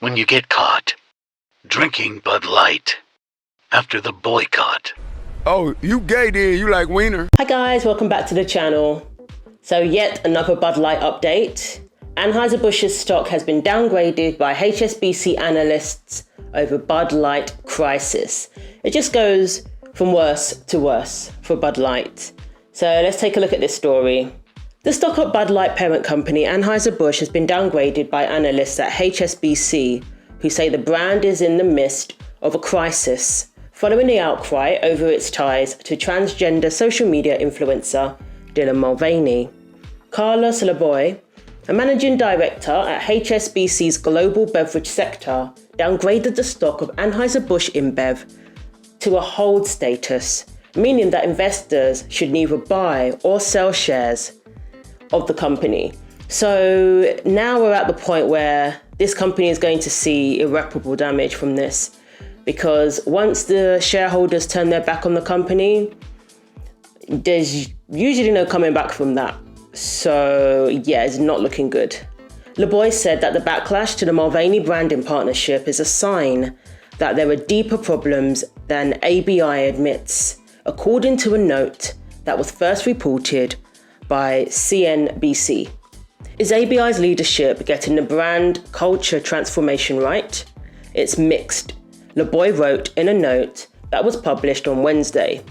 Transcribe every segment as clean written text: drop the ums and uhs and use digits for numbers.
when you get caught drinking Bud Light after the boycott. Oh, you gay then, you like wiener. Hi guys, welcome back to the channel. So yet another Bud Light update. Anheuser Busch's stock has been downgraded by HSBC analysts over Bud Light crisis. It just goes from worse to worse for Bud Light. So let's take a look at this story. The stock of Bud Light parent company Anheuser Busch has been downgraded by analysts at HSBC, who say the brand is in the midst of a crisis following the outcry over its ties to transgender social media influencer Dylan Mulvaney. Carlos Leboy, a managing director at HSBC's global beverage sector, downgraded the stock of Anheuser Busch InBev to a hold status, meaning that investors should neither buy or sell shares of the company. So now we're at the point where this company is going to see irreparable damage from this, because once the shareholders turn their back on the company, there's usually no coming back from that. So yeah, it's not looking good. Leboy said that the backlash to the Mulvaney branding partnership is a sign that there are deeper problems than ABI admits, according to a note that was first reported by CNBC. Is ABI's leadership getting the brand culture transformation right? It's mixed, Leboy wrote in a note that was published on Wednesday.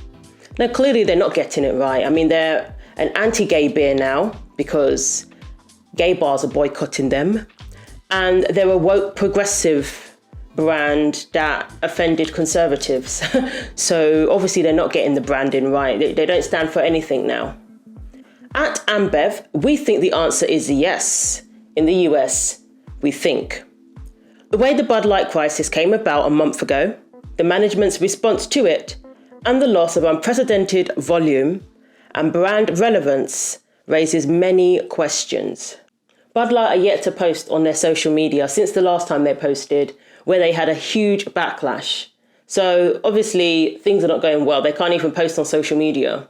Now, clearly they're not getting it right. I mean, they're an anti-gay beer now because gay bars are boycotting them. And they're a woke progressive brand that offended conservatives. So obviously they're not getting the branding right. They don't stand for anything now. At Ambev, we think the answer is yes. In the US, we think. The way the Bud Light crisis came about a month ago, the management's response to it, and the loss of unprecedented volume and brand relevance raises many questions. Bud Light are yet to post on their social media since the last time they posted, where they had a huge backlash. So obviously things are not going well. They can't even post on social media.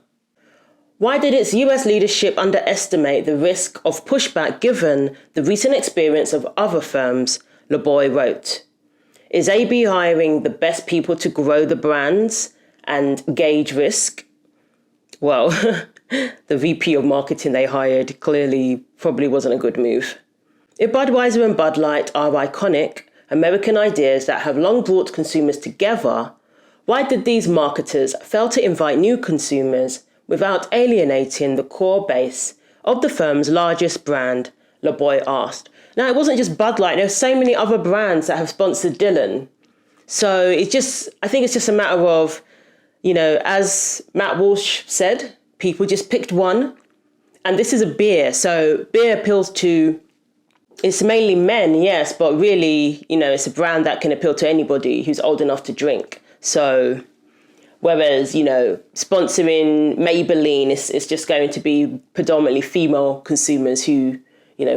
Why did its US leadership underestimate the risk of pushback given the recent experience of other firms? Leboy wrote. Is AB hiring the best people to grow the brands and gauge risk? Well, the VP of marketing they hired clearly probably wasn't a good move. If Budweiser and Bud Light are iconic American ideas that have long brought consumers together, why did these marketers fail to invite new consumers without alienating the core base of the firm's largest brand? Leboy asked. Now, it wasn't just Bud Light. There are so many other brands that have sponsored Dylan. So I think it's just a matter of, as Matt Walsh said, people just picked one. And this is a beer. So beer appeals to, it's mainly men, yes, but really, it's a brand that can appeal to anybody who's old enough to drink. So whereas, sponsoring Maybelline is just going to be predominantly female consumers who,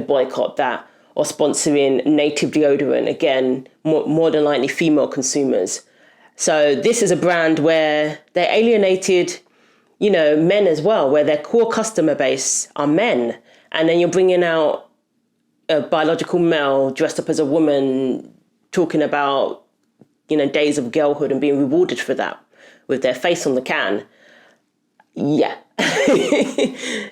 boycott that. Or sponsoring Native deodorant, again, more than likely female consumers. So this is a brand where they alienated, men as well, where their core customer base are men. And then you're bringing out a biological male dressed up as a woman talking about, days of girlhood and being rewarded for that with their face on the can. Yeah.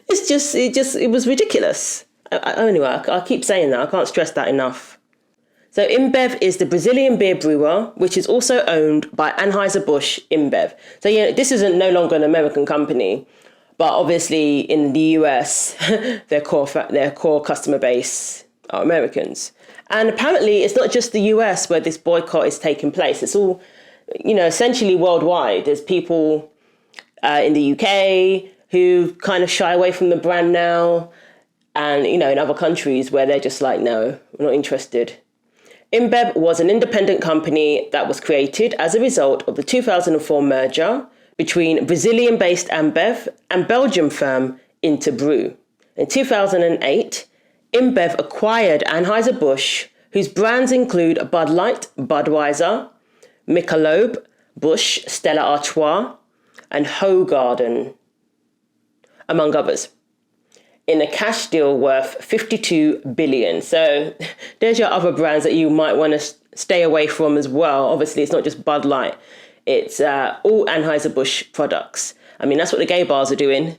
It was ridiculous. Anyway, I keep saying that. I can't stress that enough. So InBev is the Brazilian beer brewer, which is also owned by Anheuser Busch InBev. So this isn't no longer an American company, but obviously in the US, their core customer base are Americans. And apparently it's not just the US where this boycott is taking place. It's all, essentially worldwide. There's people in the UK who kind of shy away from the brand now. And, in other countries where they're just like, no, we're not interested. InBev was an independent company that was created as a result of the 2004 merger between Brazilian-based Ambev and Belgian firm Interbrew. In 2008, InBev acquired Anheuser Busch, whose brands include Bud Light, Budweiser, Michelob, Busch, Stella Artois, and Hoegaarden, among others. in a cash deal worth $52 billion. So there's your other brands that you might want to stay away from as well. Obviously, it's not just Bud Light. It's all Anheuser Busch products. I mean, that's what the gay bars are doing.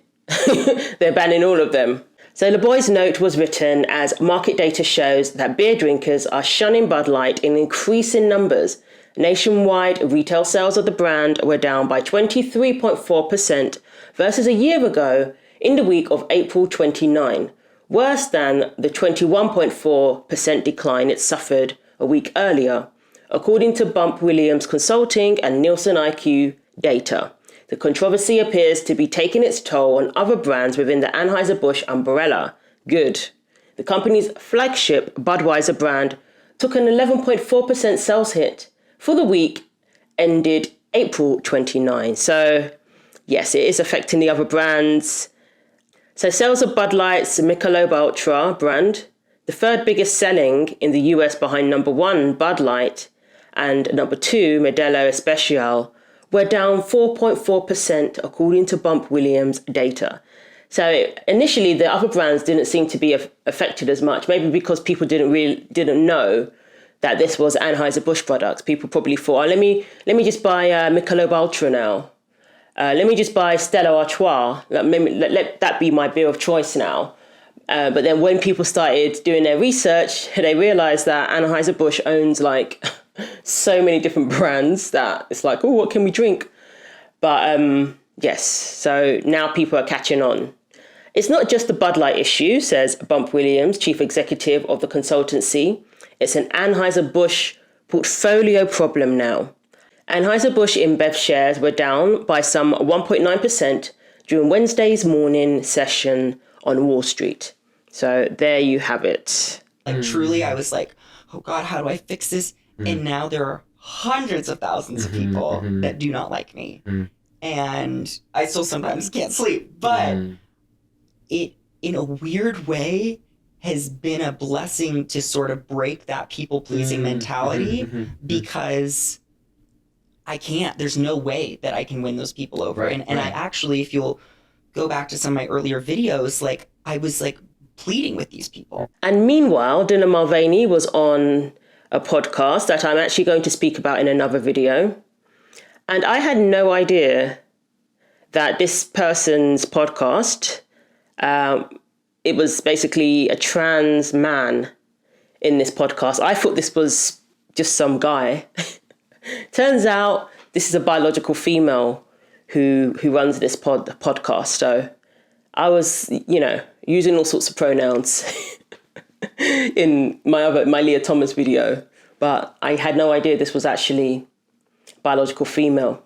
They're banning all of them. So the boy's note was written as market data shows that beer drinkers are shunning Bud Light in increasing numbers. Nationwide retail sales of the brand were down by 23.4% versus a year ago in the week of April 29, worse than the 21.4% decline it suffered a week earlier, according to Bump Williams Consulting and Nielsen IQ data. The controversy appears to be taking its toll on other brands within the Anheuser Busch umbrella. Good. The company's flagship Budweiser brand took an 11.4% sales hit for the week ended April 29. So, yes, it is affecting the other brands. So sales of Bud Light's Michelob Ultra brand, the third biggest selling in the US behind number 1 Bud Light and number 2 Modelo Especial, were down 4.4% according to Bump Williams data. So initially the other brands didn't seem to be affected as much, maybe because people didn't know that this was Anheuser Busch products. People probably thought, let me just buy Michelob Ultra now. Let me just buy Stella Artois. Let that be my beer of choice now. But then when people started doing their research, they realized that Anheuser Busch owns like so many different brands that it's like, oh, what can we drink? But yes, so now people are catching on. It's not just the Bud Light issue, says Bump Williams, chief executive of the consultancy. It's an Anheuser Busch portfolio problem now. Anheuser Busch InBev shares were down by some 1.9% during Wednesday's morning session on Wall Street. So there you have it. Like truly, I was like, oh God, how do I fix this? And now there are hundreds of thousands of people that do not like me. And I still sometimes can't sleep. But it, in a weird way, has been a blessing to sort of break that people-pleasing mentality because I can't. There's no way that I can win those people over. And I actually, if you'll go back to some of my earlier videos, like I was like pleading with these people. And meanwhile, Dylan Mulvaney was on a podcast that I'm actually going to speak about in another video. And I had no idea that this person's podcast, it was basically a trans man in this podcast. I thought this was just some guy. Turns out this is a biological female who runs this podcast. So I was, using all sorts of pronouns in my Leah Thomas video, but I had no idea this was actually biological female.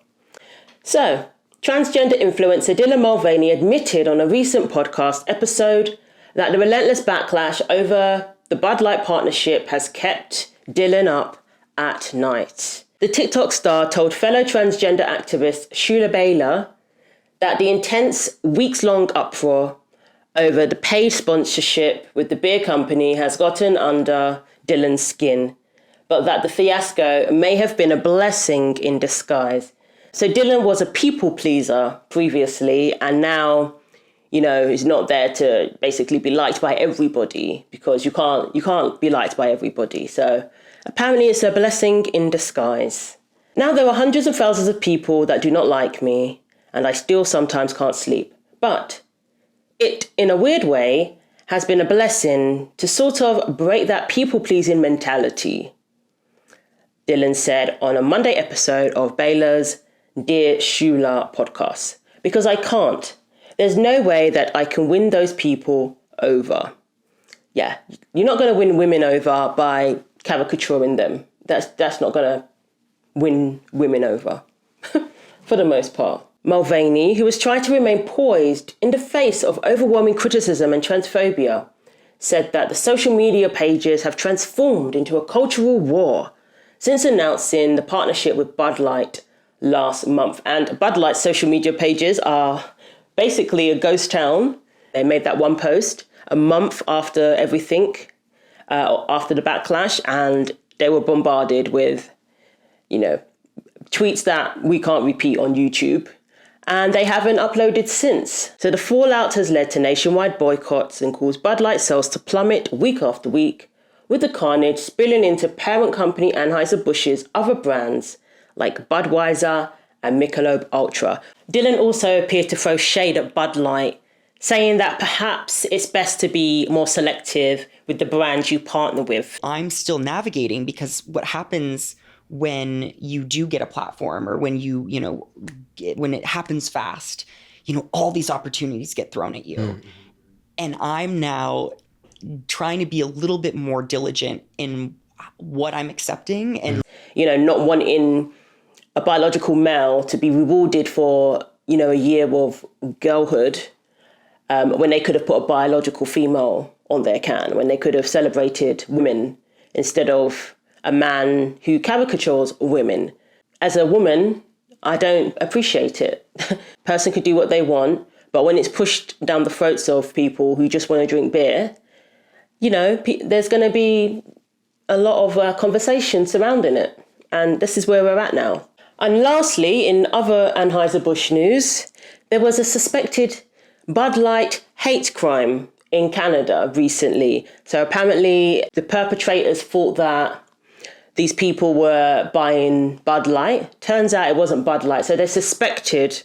So, transgender influencer Dylan Mulvaney admitted on a recent podcast episode that the relentless backlash over the Bud Light partnership has kept Dylan up at night. The TikTok star told fellow transgender activist Schuyler Bailar that the intense weeks-long uproar over the paid sponsorship with the beer company has gotten under Dylan's skin, but that the fiasco may have been a blessing in disguise. So Dylan was a people pleaser previously, and now, he's not there to basically be liked by everybody because you can't be liked by everybody. So apparently it's a blessing in disguise. Now there are hundreds of thousands of people that do not like me, and I still sometimes can't sleep. But it, in a weird way, has been a blessing to sort of break that people-pleasing mentality, Dylan said on a Monday episode of Bailar's Dear Schuyler podcast. Because I can't. There's no way that I can win those people over. Yeah, you're not going to win women over by caricaturing them. That's not going to win women over, for the most part. Mulvaney, who was trying to remain poised in the face of overwhelming criticism and transphobia, said that the social media pages have transformed into a cultural war since announcing the partnership with Bud Light last month. And Bud Light's social media pages are basically a ghost town. They made that one post a month after everything, after the backlash, and they were bombarded with, tweets that we can't repeat on YouTube. and they haven't uploaded since. So the fallout has led to nationwide boycotts and caused Bud Light sales to plummet week after week, with the carnage spilling into parent company Anheuser Busch's other brands like Budweiser and Michelob Ultra. Dylan also appeared to throw shade at Bud Light, saying that perhaps it's best to be more selective with the brands you partner with. I'm still navigating, because what happens when you do get a platform, or when when it happens fast, all these opportunities get thrown at you. Mm-hmm. And I'm now trying to be a little bit more diligent in what I'm accepting, and not wanting a biological male to be rewarded for a year of girlhood, when they could have put a biological female on their can, when they could have celebrated women instead of a man who caricatures women. As a woman, I don't appreciate it. Person could do what they want, but when it's pushed down the throats of people who just want to drink beer, there's going to be a lot of conversation surrounding it. And this is where we're at now. And lastly, in other Anheuser Busch news, there was a suspected Bud Light hate crime in Canada recently. So apparently the perpetrators thought that these people were buying Bud Light. Turns out it wasn't Bud Light. So they suspected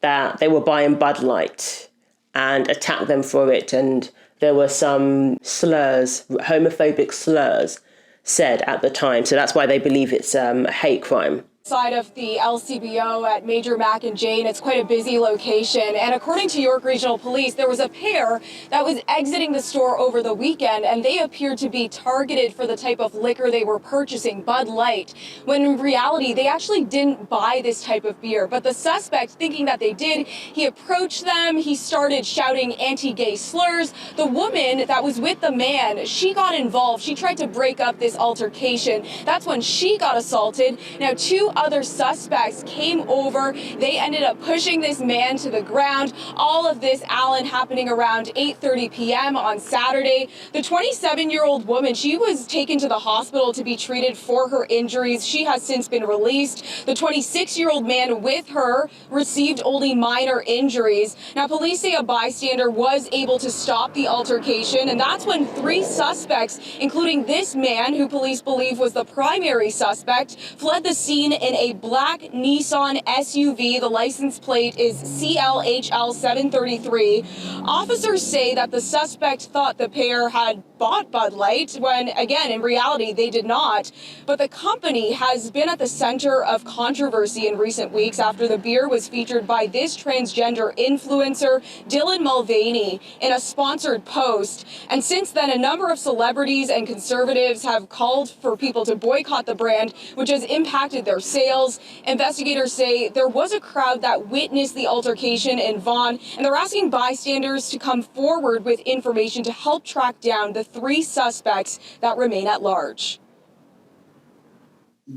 that they were buying Bud Light and attacked them for it. And there were some slurs, homophobic slurs, said at the time. So that's why they believe it's a hate crime. Side of the LCBO at Major Mac and Jane. It's quite a busy location. And according to York Regional Police, there was a pair that was exiting the store over the weekend, and they appeared to be targeted for the type of liquor they were purchasing, Bud Light, when in reality, they actually didn't buy this type of beer. But the suspect, thinking that they did, he approached them. He started shouting anti-gay slurs. The woman that was with the man, she got involved. She tried to break up this altercation. That's when she got assaulted. Now, two other suspects came over. They ended up pushing this man to the ground. All of this, Alan, happening around 8:30 p.m. on Saturday. The 27-year-old woman, she was taken to the hospital to be treated for her injuries. She has since been released. The 26-year-old man with her received only minor injuries. Now, police say a bystander was able to stop the altercation, and that's when three suspects, including this man, who police believe was the primary suspect, fled the scene in a black Nissan SUV. The license plate is CLHL 733. Officers say that the suspect thought the pair had bought Bud Light when, again, in reality, they did not. But the company has been at the center of controversy in recent weeks after the beer was featured by this transgender influencer, Dylan Mulvaney, in a sponsored post. And since then, a number of celebrities and conservatives have called for people to boycott the brand, which has impacted their sales. Investigators say there was a crowd that witnessed the altercation in Vaughan, and they're asking bystanders to come forward with information to help track down the three suspects that remain at large.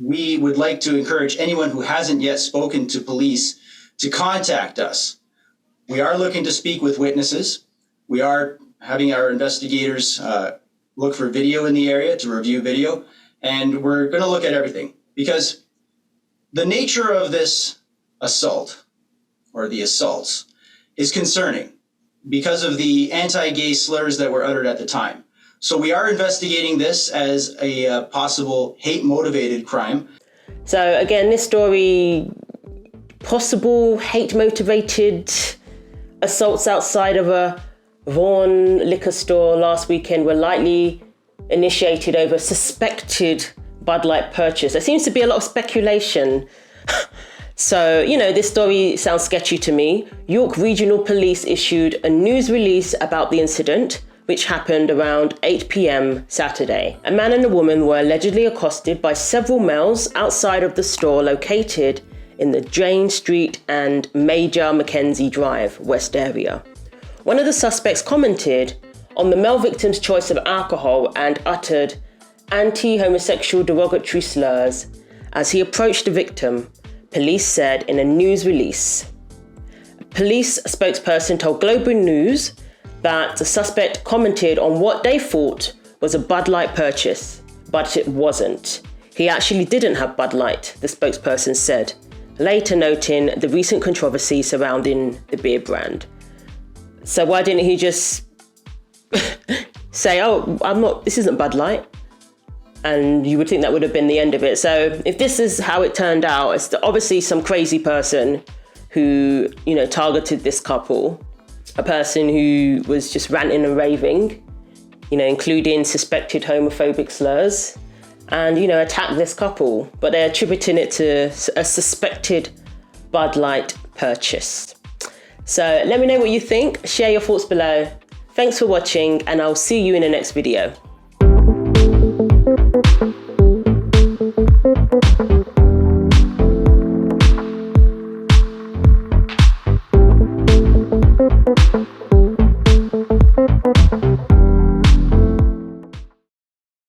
We would like to encourage anyone who hasn't yet spoken to police to contact us. We are looking to speak with witnesses. We are having our investigators look for video in the area to review video, and we're going to look at everything, because the nature of this assault, or the assaults, is concerning because of the anti-gay slurs that were uttered at the time. So we are investigating this as a possible hate-motivated crime. So again, this story, possible hate-motivated assaults outside of a Vaughan liquor store last weekend were likely initiated over suspected Bud Light purchase. There seems to be a lot of speculation. So, this story sounds sketchy to me. York Regional Police issued a news release about the incident, which happened around 8 p.m. Saturday. A man and a woman were allegedly accosted by several males outside of the store located in the Jane Street and Major Mackenzie Drive West area. One of the suspects commented on the male victim's choice of alcohol and uttered anti-homosexual derogatory slurs as he approached the victim, police said in a news release. A police spokesperson told Global News that the suspect commented on what they thought was a Bud Light purchase, but it wasn't. He actually didn't have Bud Light, the spokesperson said. later noting the recent controversy surrounding the beer brand. So why didn't he just say, oh, this isn't Bud Light? And you would think that would have been the end of it. So if this is how it turned out, it's obviously some crazy person who, targeted this couple, a person who was just ranting and raving, including suspected homophobic slurs, and, attacked this couple. But they're attributing it to a suspected Bud Light purchase. So let me know what you think. Share your thoughts below. Thanks for watching, and I'll see you in the next video.